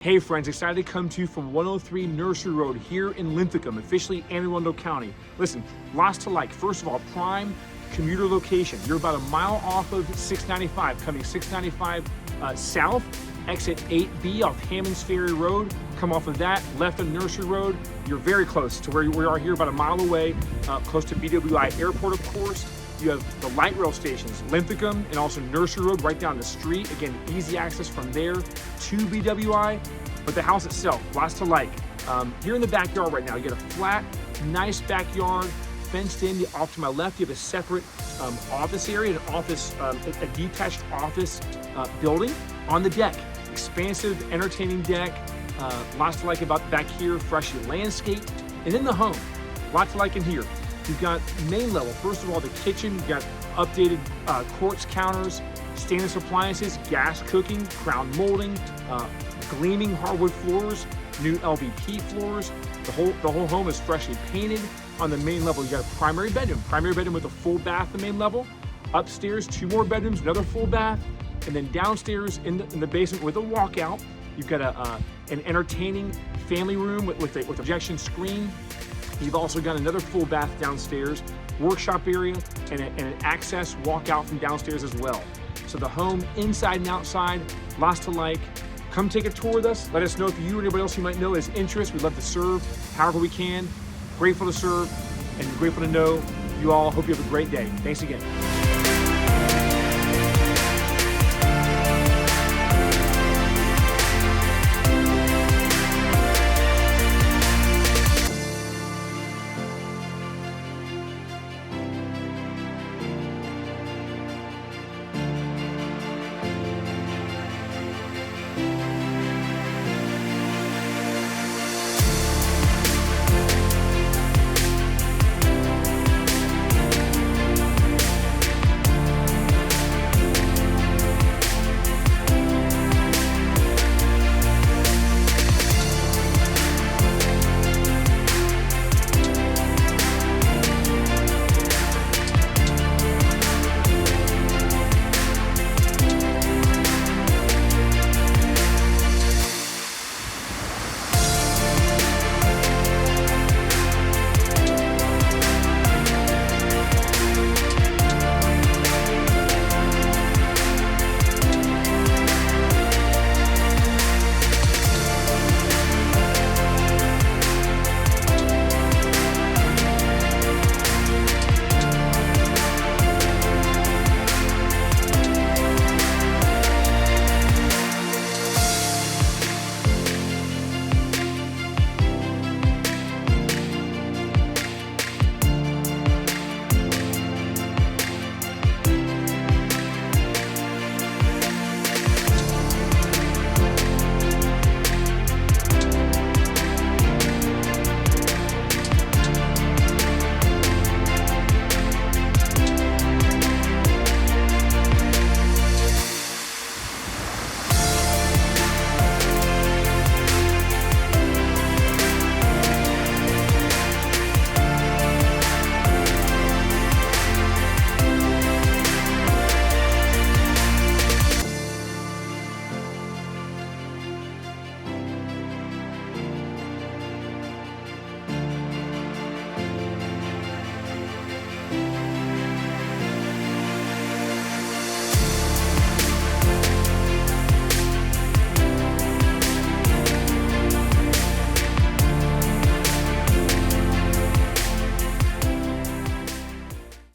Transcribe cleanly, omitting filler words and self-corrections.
Hey friends, excited to come to you from 103 Nursery Road here in Linthicum, officially Anne Arundel County. Listen, lots to like. First of all, prime commuter location. You're about a mile off of 695, coming 695 south, exit 8B off Hammond's Ferry Road. Come off of that, left on Nursery Road. You're very close to where we are here, about a mile away, close to BWI Airport, of course. You have the light rail stations, Linthicum and also Nursery Road right down the street. Again, easy access from there to BWI. But the house itself, lots to like. Here in the backyard right now, you got a flat, nice backyard, fenced in. Off to my left, you have a separate office area, a detached office building on the deck. Expansive, entertaining deck. Lots to like about back here, freshly landscaped. And in the home, lots to like in here. You've got main level. First of all, the kitchen, you've got updated quartz counters, stainless appliances, gas cooking, crown molding, gleaming hardwood floors, new LVP floors. The whole home is freshly painted. On the main level, you got a primary bedroom with a full bath. The main level. Upstairs, 2 more bedrooms, another full bath, and then downstairs in the basement with a walkout, you've got an entertaining family room with a projection screen. You've also got another full bath downstairs, workshop area, and an access walkout from downstairs as well. So the home, inside and outside, lots to like. Come take a tour with us. Let us know if you or anybody else you might know has interest. We'd love to serve however we can. Grateful to serve and grateful to know you all. Hope you have a great day. Thanks again.